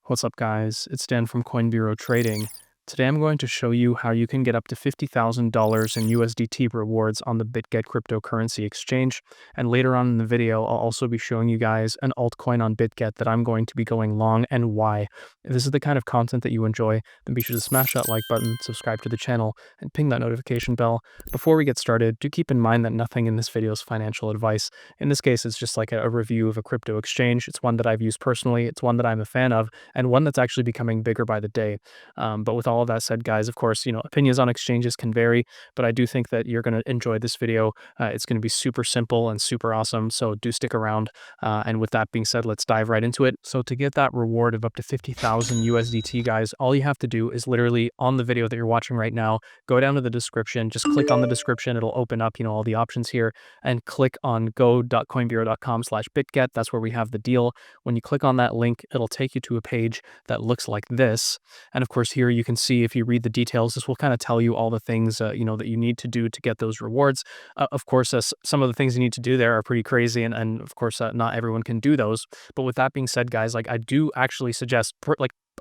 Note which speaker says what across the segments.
Speaker 1: What's up, guys? It's Dan from Coin Bureau Trading. Today I'm going to show you how you can get up to $50,000 in USDT rewards on the BitGet cryptocurrency exchange. And later on in the video, I'll also be showing you guys an altcoin on BitGet that I'm going to be going long and why. If this is the kind of content that you enjoy, then be sure to smash that like button, subscribe to the channel, and ping that notification bell. Before we get started, do keep in mind that nothing in this video is financial advice. In this case, it's just like a review of a crypto exchange. It's one that I've used personally, it's one that I'm a fan of, and one that's actually becoming bigger by the day. But with all of that said, guys, of course, opinions on exchanges can vary, but I do think that you're going to enjoy this video. It's going to be super simple and super awesome, so do stick around. And with that being said, let's dive right into it. So to get that reward of up to 50,000 USDT, guys, all you have to do is literally on the video that you're watching right now, go down to the description, just click on the description. It'll open up, all the options here, and click on go.coinbureau.com/bitget. That's where we have the deal. When you click on that link, it'll take you to a page that looks like this. And of course, here you can see, if you read the details, this will kind of tell you all the things, that you need to do to get those rewards. Of course, some of the things you need to do there are pretty crazy. And of course, not everyone can do those. But with that being said, guys, I do actually suggest,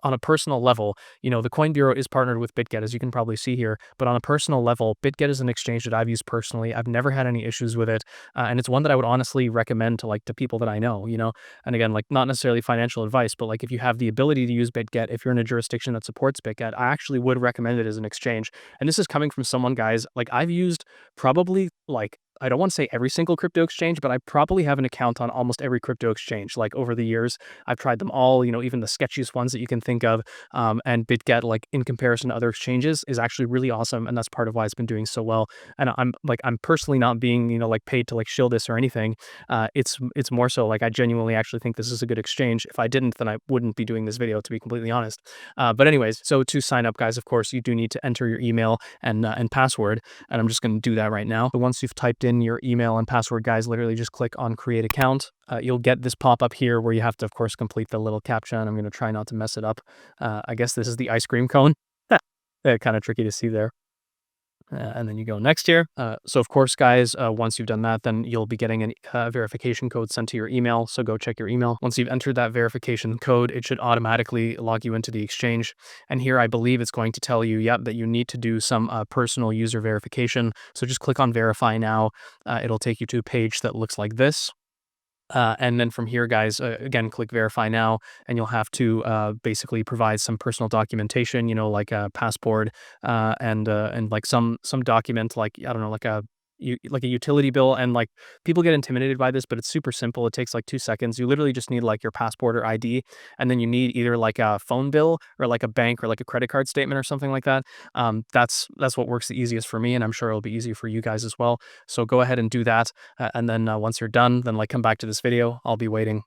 Speaker 1: on a personal level, the Coin Bureau is partnered with BitGet, as you can probably see here. But on a personal level, BitGet is an exchange that I've used personally. I've never had any issues with it. And it's one that I would honestly recommend to people that I know, And again, not necessarily financial advice, but if you have the ability to use BitGet, if you're in a jurisdiction that supports BitGet, I actually would recommend it as an exchange. And this is coming from someone, guys, I've used probably I don't want to say every single crypto exchange, but I probably have an account on almost every crypto exchange. Over the years, I've tried them all, even the sketchiest ones that you can think of. And BitGet, in comparison to other exchanges, is actually really awesome. And that's part of why it's been doing so well. And I'm personally not being, paid to shill this or anything. It's more so I genuinely actually think this is a good exchange. If I didn't, then I wouldn't be doing this video, to be completely honest. But anyways, so to sign up, guys, of course, you do need to enter your email and password. And I'm just going to do that right now. So once you've typed in your email and password, guys, literally just click on create account. You'll get this pop up here where you have to, of course, complete the little CAPTCHA, and I'm going to try not to mess it up. I guess this is the ice cream cone. Kind of tricky to see there. And then you go next here. So of course, guys, once you've done that, then you'll be getting a verification code sent to your email. So go check your email. Once you've entered that verification code, it should automatically log you into the exchange. And here, I believe it's going to tell you, that you need to do some personal user verification. So just click on verify now. It'll take you to a page that looks like this. And then from here, guys, again, click verify now, and you'll have to basically provide some personal documentation, like a passport, and some document, I don't know, like a utility bill. And people get intimidated by this, but it's super simple. It takes 2 seconds. You literally just need your passport or ID, and then you need either a phone bill or a bank or a credit card statement or something like that. That's what works the easiest for me, and I'm sure it'll be easy for you guys as well. So go ahead and do that, and then once you're done, then come back to this video. I'll be waiting.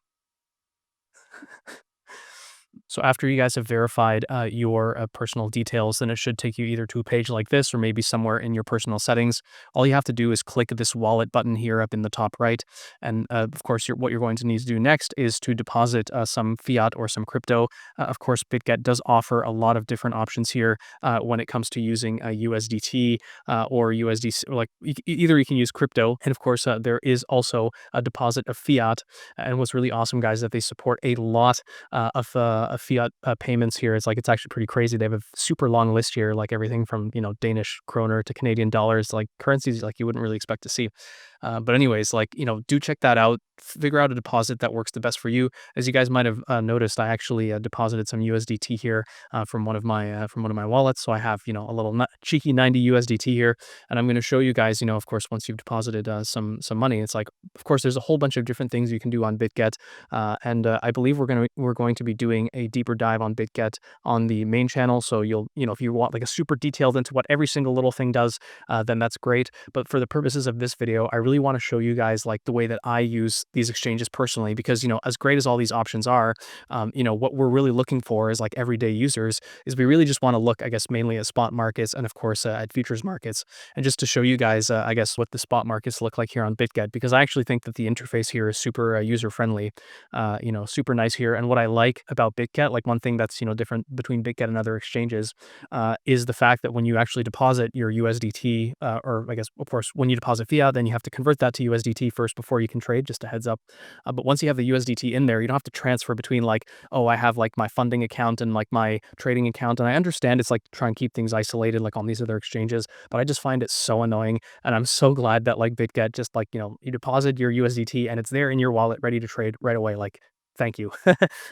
Speaker 1: So after you guys have verified your personal details, then it should take you either to a page like this or maybe somewhere in your personal settings. All you have to do is click this wallet button here up in the top right. And of course, what you're going to need to do next is to deposit some fiat or some crypto. Of course, BitGet does offer a lot of different options here when it comes to using USDT or USDC. Either you can use crypto, and of course, there is also a deposit of fiat. And what's really awesome, guys, is that they support a lot of fiat payments here. It's actually pretty crazy. They have a super long list here, everything from Danish kroner to Canadian dollars, currencies you wouldn't really expect to see. But anyways, do check that out. Figure out a deposit that works the best for you. As you guys might have noticed, I actually deposited some USDT here from one of my wallets. So I have a little cheeky 90 USDT here, and I'm going to show you guys. Of course, once you've deposited some money, it's of course there's a whole bunch of different things you can do on BitGet, and I believe we're going to be doing a deeper dive on BitGet on the main channel. So you'll if you want a super detailed into what every single little thing does, then that's great. But for the purposes of this video, I really want to show you guys the way that I use these exchanges personally, because as great as all these options are, what we're really looking for is everyday users is we really just want to look, I guess, mainly at spot markets and of course at futures markets. And just to show you guys, I guess, what the spot markets look like here on BitGet, because I actually think that the interface here is super user friendly, super nice here. And what I like about BitGet, one thing that's different between BitGet and other exchanges, is the fact that when you actually deposit your USDT, or I guess, of course, when you deposit fiat, then you have to convert that to USDT first before you can trade, just a heads up. But once you have the USDT in there, you don't have to transfer between like, oh, I have like my funding account and like my trading account. And I understand it's like try and keep things isolated like on these other exchanges, but I just find it so annoying. And I'm so glad that like BitGet just like, you deposit your USDT and it's there in your wallet ready to trade right away. Like, thank you.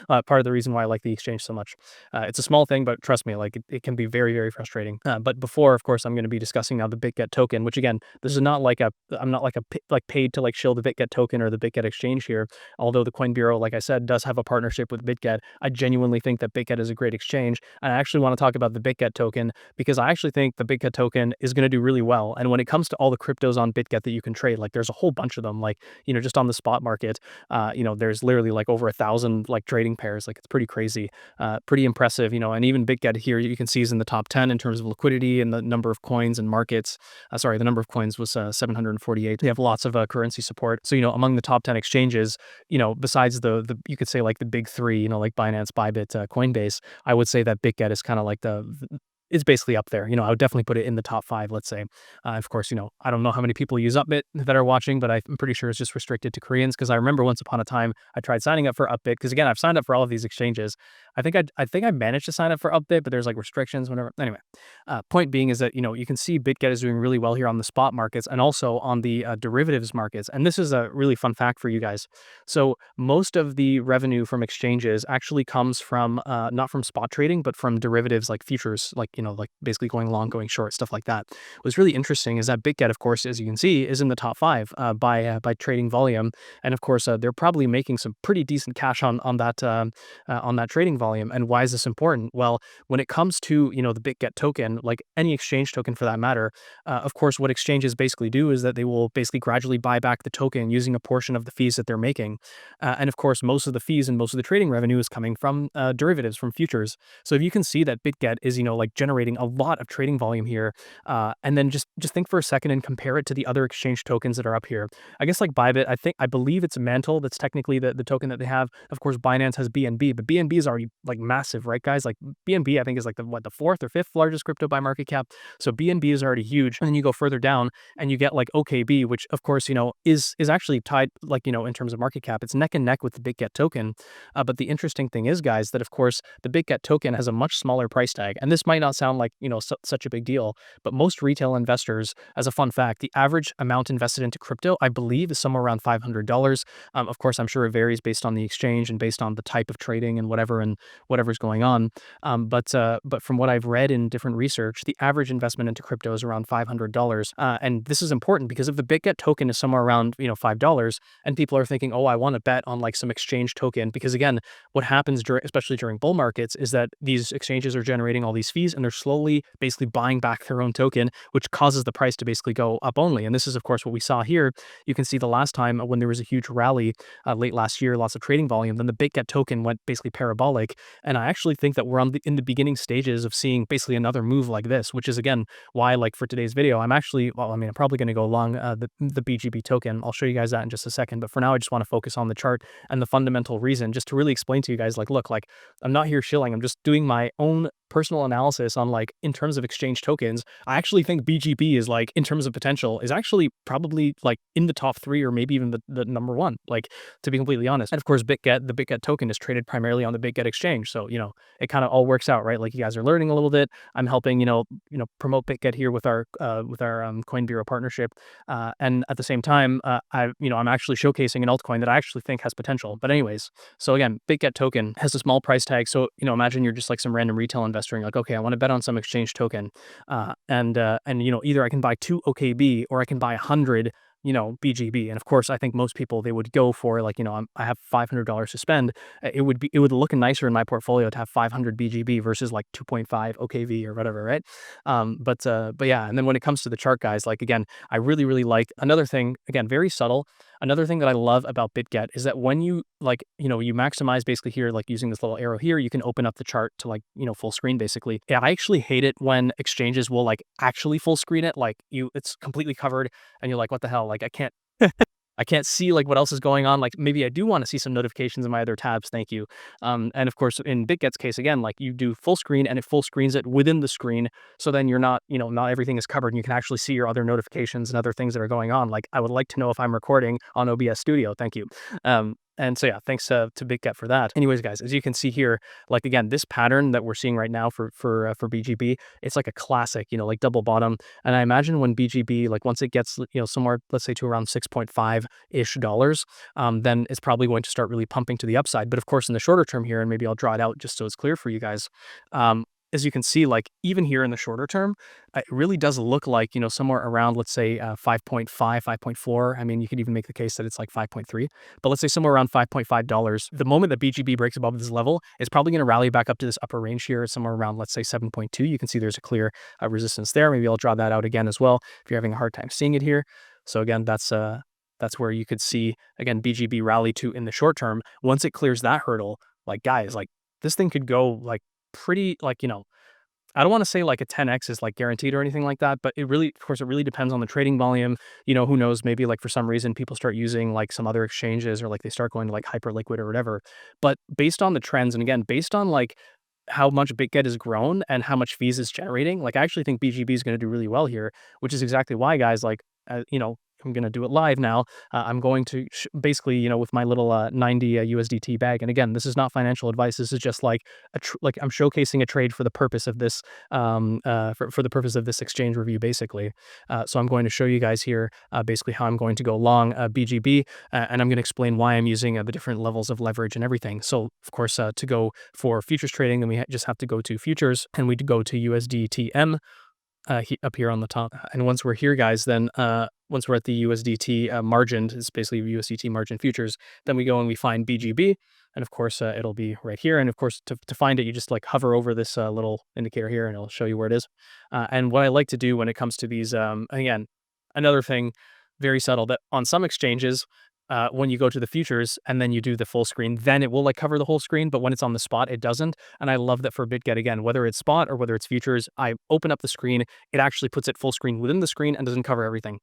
Speaker 1: Part of the reason why I like the exchange so much. It's a small thing, but trust me, like it can be very, very frustrating. But before, of course, I'm going to be discussing now the BitGet token, which again, this is not like I'm not like like paid to like shill the BitGet token or the BitGet exchange here. Although the Coin Bureau, like I said, does have a partnership with BitGet, I genuinely think that BitGet is a great exchange. And I actually want to talk about the BitGet token because I actually think the BitGet token is going to do really well. And when it comes to all the cryptos on BitGet that you can trade, like there's a whole bunch of them, like, just on the spot market, there's literally like over 1,000 like trading pairs. Like it's pretty crazy, pretty impressive, and even BitGet here you can see is in the top 10 in terms of liquidity and the number of coins and markets. Sorry, the number of coins was 748. They have lots of currency support. So, among the top 10 exchanges, besides the you could say like the big three, like Binance, Bybit, Coinbase, I would say that BitGet is kind of like it's basically up there. I would definitely put it in the top 5, let's say. Of course, I don't know how many people use Upbit that are watching, but I'm pretty sure it's just restricted to Koreans because I remember once upon a time I tried signing up for Upbit because again, I've signed up for all of these exchanges. I think I managed to sign up for Upbit, but there's like restrictions, whatever. Anyway, point being is that, you can see BitGet is doing really well here on the spot markets and also on the derivatives markets. And this is a really fun fact for you guys. So most of the revenue from exchanges actually comes from not from spot trading, but from derivatives like futures, like, like basically going long, going short, stuff like that. What's really interesting is that BitGet, of course, as you can see, is in the top 5 by trading volume. And of course, they're probably making some pretty decent cash on that trading volume. And why is this important? Well, when it comes to, the BitGet token, like any exchange token for that matter, of course, what exchanges basically do is that they will basically gradually buy back the token using a portion of the fees that they're making. And of course, most of the fees and most of the trading revenue is coming from derivatives, from futures. So if you can see that BitGet is, like generating a lot of trading volume here, and then just think for a second and compare it to the other exchange tokens that are up here. I guess like Bybit, I believe it's Mantle that's technically the token that they have. Of course, Binance has BNB, but BNB is already like massive, right, guys? Like BNB, I think is like the 4th or 5th largest crypto by market cap. So BNB is already huge. And then you go further down and you get like OKB, which of course, is actually tied, like, in terms of market cap, it's neck and neck with the BitGet token. But the interesting thing is, guys, that of course the BitGet token has a much smaller price tag. And this might not sound like, such a big deal, but most retail investors, as a fun fact, the average amount invested into crypto, I believe, is somewhere around $500. Of course, I'm sure it varies based on the exchange and based on the type of trading and whatever's going on. But from what I've read in different research, the average investment into crypto is around $500. And this is important because if the BitGet token is somewhere around, $5, and people are thinking, oh, I want to bet on like some exchange token, because again, what happens especially during bull markets is that these exchanges are generating all these fees and they're slowly basically buying back their own token, which causes the price to basically go up only. And this is, of course, what we saw here. You can see the last time when there was a huge rally late last year, lots of trading volume, then the BitGet token went basically parabolic. And I actually think that we're in the beginning stages of seeing basically another move like this, which is again why, like for today's video, I'm probably going to go along the BGB token. I'll show you guys that in just a second. But for now, I just want to focus on the chart and the fundamental reason, just to really explain to you guys, like, look, like I'm not here shilling. I'm just doing my own personal analysis on, like, in terms of exchange tokens. I actually think BGB is, like, in terms of potential, is actually probably like in the top 3 or maybe even the number 1, like, to be completely honest. And of course, the BitGet token is traded primarily on the BitGet exchange. So, it kind of all works out, right? Like you guys are learning a little bit. I'm helping, promote BitGet here with our Coin Bureau partnership. And at the same time, I'm actually showcasing an altcoin that I actually think has potential. But anyways, so again, BitGet token has a small price tag. So, imagine you're just like some random retail investor and you're like, okay, I want to bet on some exchange token. And either I can buy 2 OKB or I can buy 100 BGB. And of course, I think most people, they would go for like, I have $500 to spend. It would look nicer in my portfolio to have 500 BGB versus like 2.5 OKV or whatever, right? But yeah, and then when it comes to the chart, guys, like again, I really, really like another thing, again, very subtle. Another thing that I love about BitGet is that when you like, you maximize basically here, like using this little arrow here, you can open up the chart to like, full screen basically. Yeah, I actually hate it when exchanges will like actually full screen it. Like it's completely covered and you're like, what the hell? Like I can't, I can't see like what else is going on. Like maybe I do want to see some notifications in my other tabs. Thank you. And of course, in BitGet's case, again, like you do full screen and it full screens it within the screen. So then you're not, not everything is covered and you can actually see your other notifications and other things that are going on. Like I would like to know if I'm recording on OBS Studio. Thank you. And so yeah, thanks to BitGet for that. Anyways, guys, as you can see here, like again, this pattern that we're seeing right now for BGB, it's like a classic, like double bottom. And I imagine when BGB, like once it gets, somewhere, let's say to around 6.5-ish dollars, then it's probably going to start really pumping to the upside. But of course, in the shorter term here, and maybe I'll draw it out just so it's clear for you guys. As you can see, like even here in the shorter term, it really does look like, somewhere around, let's say 5.5, 5.4. I mean, you could even make the case that it's like 5.3, but let's say somewhere around $5.5. The moment that BGB breaks above this level, it's probably going to rally back up to this upper range here, somewhere around, let's say 7.2. You can see there's a clear resistance there. Maybe I'll draw that out again as well if you're having a hard time seeing it here. So again, that's where you could see, again, BGB rally to in the short term. Once it clears that hurdle, like guys, like this thing could go like pretty, like, I don't want to say like a 10x is like guaranteed or anything like that, but it really, of course, it really depends on the trading volume. Who knows, maybe like for some reason people start using like some other exchanges or like they start going to like hyper liquid or whatever. But based on the trends, and again, based on like how much BitGet has grown and how much fees it's generating, like I actually think BGB is going to do really well here, which is exactly why, guys, like, I'm going to do it live now. I'm going to basically, with my little 90 USDT bag. And again, this is not financial advice. This is just like I'm showcasing a trade for the purpose of this, for the purpose of this exchange review, basically. So I'm going to show you guys here basically how I'm going to go long BGB, and I'm going to explain why I'm using the different levels of leverage and everything. So of course, to go for futures trading, then we just have to go to futures and we go to USDTM. Up here on the top. And once we're here, guys, then once we're at the USDT margin, it's basically USDT margin futures, then we go and we find BGB. And of course, it'll be right here. And of course, to find it, you just like hover over this little indicator here and it'll show you where it is. And what I like to do when it comes to these, again, another thing, very subtle, that on some exchanges, when you go to the futures and then you do the full screen, then it will like cover the whole screen. But when it's on the spot, it doesn't. And I love that for BitGet, again, whether it's spot or whether it's futures, I open up the screen, it actually puts it full screen within the screen and doesn't cover everything.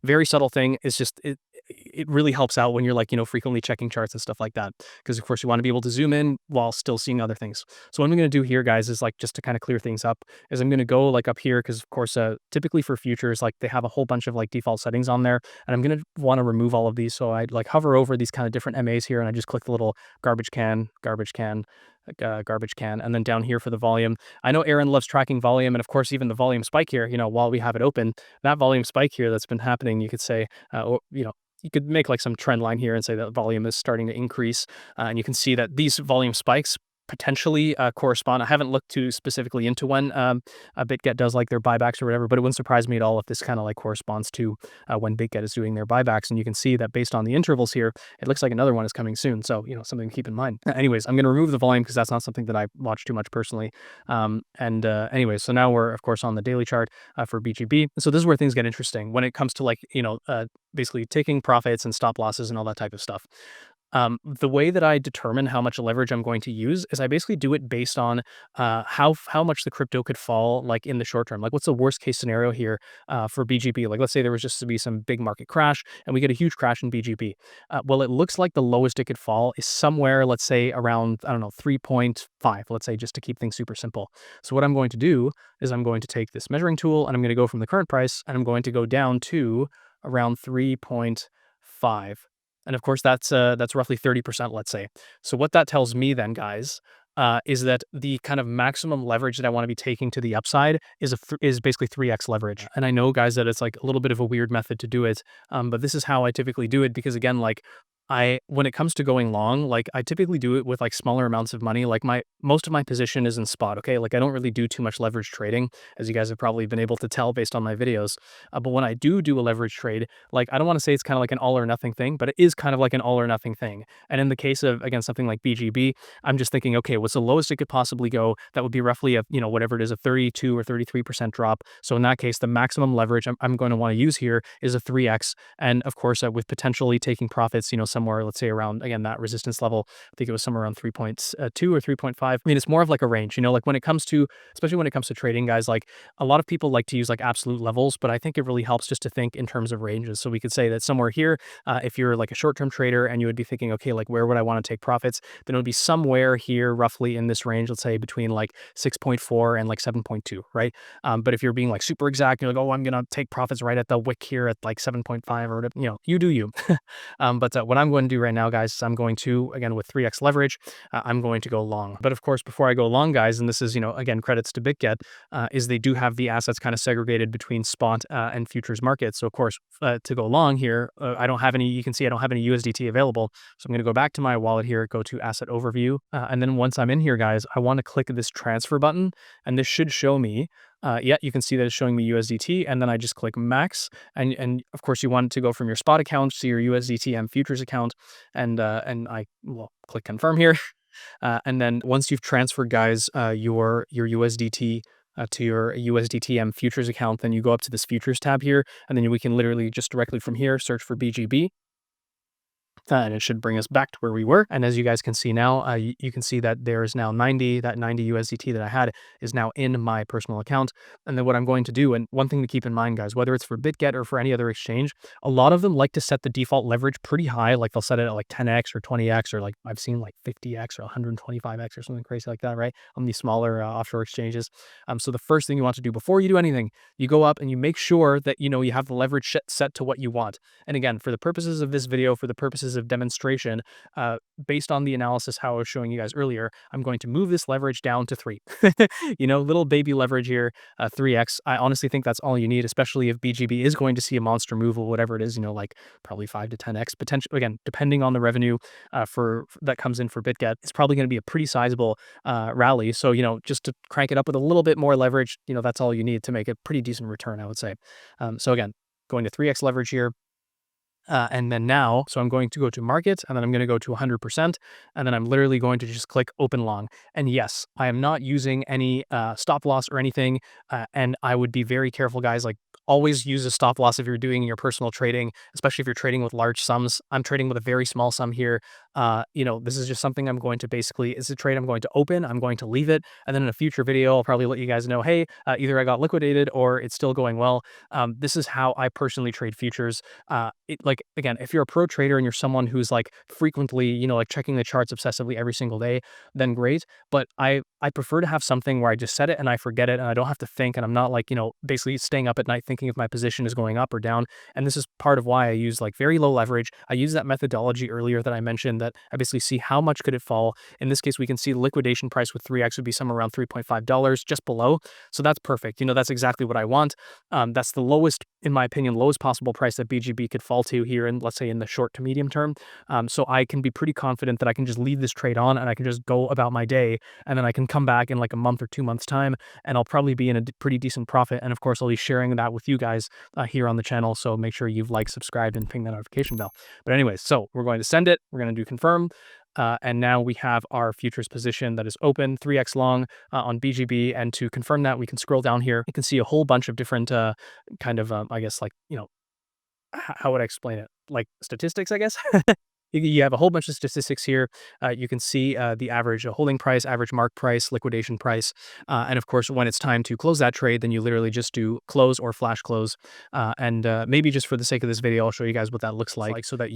Speaker 1: Very subtle thing. It's just, it really helps out when you're like, frequently checking charts and stuff like that. Because of course you want to be able to zoom in while still seeing other things. So what I'm going to do here, guys, is like, just to kind of clear things up, is I'm going to go like up here, because of course, typically for futures, like they have a whole bunch of like default settings on there, and I'm going to want to remove all of these. So I like hover over these kind of different MAs here, and I just click the little garbage can, and then down here for the volume. I know Aaron loves tracking volume, and of course even the volume spike here, while we have it open, that volume spike here that's been happening, you could say, you could make like some trend line here and say that volume is starting to increase, and you can see that these volume spikes potentially correspond. I haven't looked too specifically into when BitGet does like their buybacks or whatever, but it wouldn't surprise me at all if this kind of like corresponds to when BitGet is doing their buybacks. And you can see that based on the intervals here, it looks like another one is coming soon. So, something to keep in mind. Anyways, I'm going to remove the volume because that's not something that I watch too much personally. Anyways, so now we're of course on the daily chart for BGB. So this is where things get interesting when it comes to like, basically taking profits and stop losses and all that type of stuff. The way that I determine how much leverage I'm going to use is I basically do it based on how much the crypto could fall like in the short term. Like what's the worst case scenario here for BGB? Like let's say there was just to be some big market crash and we get a huge crash in BGB. Well, it looks like the lowest it could fall is somewhere, let's say around, I don't know, 3.5, let's say, just to keep things super simple. So what I'm going to do is I'm going to take this measuring tool and I'm going to go from the current price and I'm going to go down to around 3.5. And of course, that's roughly 30%, let's say. So what that tells me then, guys, is that the kind of maximum leverage that I want to be taking to the upside is basically 3x leverage. And I know, guys, that it's like a little bit of a weird method to do it, but this is how I typically do it because, again, like when it comes to going long, like I typically do it with like smaller amounts of money. Like most of my position is in spot. Okay. Like I don't really do too much leverage trading, as you guys have probably been able to tell based on my videos. But when I do a leverage trade, like I don't want to say it's kind of like an all or nothing thing, but it is kind of like an all or nothing thing. And in the case of, again, something like BGB, I'm just thinking, okay, what's the lowest it could possibly go? That would be roughly a, whatever it is, a 32 or 33% drop. So in that case, the maximum leverage I'm going to want to use here is a 3x. And of course, with potentially taking profits, somewhere somewhere, let's say around, again, that resistance level. I think it was somewhere around 3.2 or 3.5. I mean, it's more of like a range, like when it comes to, especially when it comes to trading, guys, like a lot of people like to use like absolute levels, but I think it really helps just to think in terms of ranges. So we could say that somewhere here, if you're like a short-term trader and you would be thinking, okay, like where would I want to take profits? Then it would be somewhere here roughly in this range, let's say between like 6.4 and like 7.2, right? But if you're being like super exact, you're like, oh, I'm going to take profits right at the wick here at like 7.5 or whatever, you do you. But what I'm going to do right now, guys, is I'm going to, again, with 3x leverage, I'm going to go long. But of course, before I go long, guys, and this is, again, credits to BitGet, is they do have the assets kind of segregated between spot and futures markets. So of course, to go long here, I don't have any, you can see I don't have any USDT available. So I'm going to go back to my wallet here, go to asset overview. And then once I'm in here, guys, I want to click this transfer button, and this should show me, yeah, you can see that it's showing me USDT, and then I just click max, and of course you want it to go from your spot account to your USDT M futures account, and I will click confirm here, and then once you've transferred, guys, your USDT to your USDT M futures account, then you go up to this futures tab here, and then we can literally just directly from here search for BGB. And it should bring us back to where we were. And as you guys can see now, you can see that there is now 90 USDT that I had is now in my personal account. And then what I'm going to do, and one thing to keep in mind, guys, whether it's for BitGet or for any other exchange, a lot of them like to set the default leverage pretty high. Like they'll set it at like 10x or 20x, or like I've seen like 50x or 125x or something crazy like that, right? On these smaller offshore exchanges. So the first thing you want to do before you do anything, you go up and you make sure that, you have the leverage set to what you want. And again, for the purposes of this video, for the purposes of demonstration, based on the analysis how I was showing you guys earlier, I'm going to move this leverage down to 3. Little baby leverage here, 3x. I honestly think that's all you need, especially if BGB is going to see a monster move or whatever it is, like probably 5 to 10x potential. Again, depending on the revenue for that comes in for BitGet, it's probably going to be a pretty sizable rally. So, just to crank it up with a little bit more leverage, that's all you need to make a pretty decent return, I would say. So again, going to 3x leverage here. And then now, so I'm going to go to market, and then I'm going to go to 100%, and then I'm literally going to just click open long. And yes, I am not using any stop loss or anything, and I would be very careful, guys. Like, always use a stop loss if you're doing your personal trading, especially if you're trading with large sums. I'm trading with a very small sum here. This is just something I'm going to basically, it's a trade I'm going to open, I'm going to leave it, and then in a future video, I'll probably let you guys know, hey, either I got liquidated or it's still going well. This is how I personally trade futures. Again, if you're a pro trader and you're someone who's like frequently, like checking the charts obsessively every single day, then great. But I prefer to have something where I just set it and I forget it and I don't have to think, and I'm not like, basically staying up at night thinking if my position is going up or down. And this is part of why I use like very low leverage. I use that methodology earlier that I mentioned, that I basically see how much could it fall. In this case, we can see the liquidation price with 3x would be somewhere around $3.5, just below. So that's perfect. That's exactly what I want. That's the lowest, in my opinion, lowest possible price that BGB could fall to here in, let's say, in the short to medium term. So I can be pretty confident that I can just leave this trade on and I can just go about my day, and then I can come back in like a month or 2 months time, and I'll probably be in a pretty decent profit. And of course, I'll be sharing that with you guys here on the channel. So make sure you've liked, subscribed, and ping that notification bell. But anyways, so we're going to send it. We're going to do confirm. And now we have our futures position that is open, 3x long on BGB. And to confirm that, we can scroll down here. You can see a whole bunch of different kind of, I guess, like, how would I explain it? Like statistics, I guess. You have a whole bunch of statistics here. You can see the average holding price, average mark price, liquidation price. And of course, when it's time to close that trade, then you literally just do close or flash close. And maybe just for the sake of this video, I'll show you guys what that looks like so that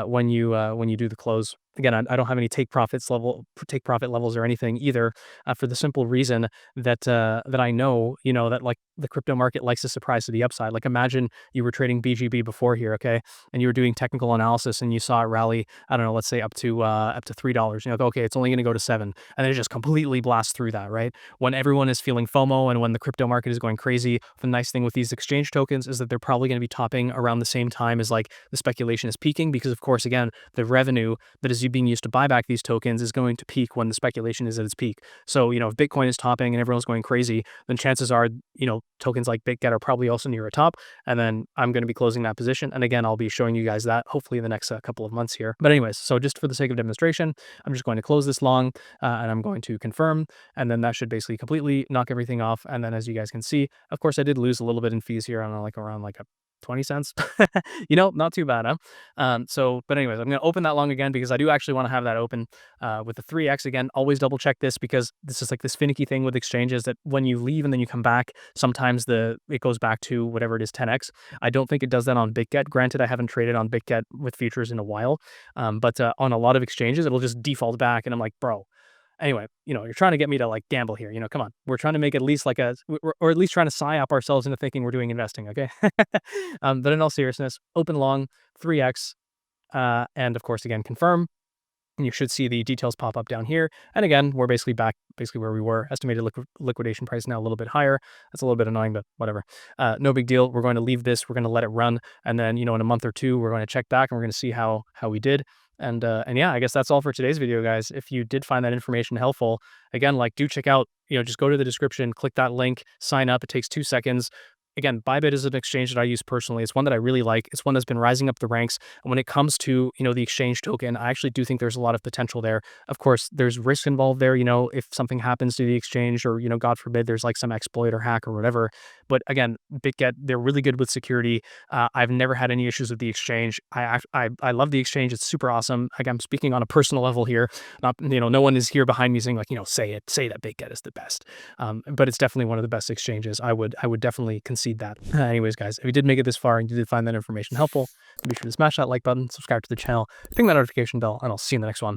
Speaker 1: when you do the close. Again, I don't have any take profit levels or anything either, for the simple reason that that I know, that like the crypto market likes to surprise to the upside. Like imagine you were trading BGB before here, okay, and you were doing technical analysis and you saw it rally, I don't know, let's say up to $3. You know, okay, it's only going to go to 7, and then it just completely blasts through that, right? When everyone is feeling FOMO and when the crypto market is going crazy, the nice thing with these exchange tokens is that they're probably going to be topping around the same time as like the speculation is peaking, because of course, again, the revenue that is being used to buy back these tokens is going to peak when the speculation is at its peak. So, if Bitcoin is topping and everyone's going crazy, then chances are, tokens like BitGet are probably also near a top. And then I'm going to be closing that position. And again, I'll be showing you guys that hopefully in the next couple of months here. But anyways, so just for the sake of demonstration, I'm just going to close this long and I'm going to confirm. And then that should basically completely knock everything off. And then as you guys can see, of course, I did lose a little bit in fees here. I don't know, like around like 20 cents. Not too bad, huh? But anyways, I'm going to open that long again because I do actually want to have that open with the 3x again. Always double check this because this is like this finicky thing with exchanges that when you leave and then you come back, sometimes it goes back to whatever it is, 10x. I don't think it does that on BitGet. Granted, I haven't traded on BitGet with futures in a while, but on a lot of exchanges, it'll just default back. And I'm like, bro, anyway, you're trying to get me to like gamble here. Come on. We're trying to make at least like or at least trying to psy-up ourselves into thinking we're doing investing. Okay. But in all seriousness, open long 3x, and of course, again, confirm. And you should see the details pop up down here. And again, we're basically back where we were. Estimated liquidation price now a little bit higher. That's a little bit annoying, but whatever. No big deal. We're going to leave this. We're going to let it run. And then, in a month or two, we're going to check back and we're going to see how we did. And yeah, I guess that's all for today's video, guys. If you did find that information helpful, again, do check out, just go to the description, click that link, sign up. It takes 2 seconds. Again, Bybit is an exchange that I use personally. It's one that I really like. It's one that's been rising up the ranks. And when it comes to, the exchange token, I actually do think there's a lot of potential there. Of course, there's risk involved there, if something happens to the exchange or, God forbid, there's like some exploit or hack or whatever. But again, BitGet, they're really good with security. I've never had any issues with the exchange. I love the exchange. It's super awesome. Like, I'm speaking on a personal level here. Not, no one is here behind me saying like, say that BitGet is the best. But it's definitely one of the best exchanges. I would definitely concede that. Anyways, guys, if you did make it this far and you did find that information helpful, be sure to smash that like button, subscribe to the channel, ping that notification bell, and I'll see you in the next one.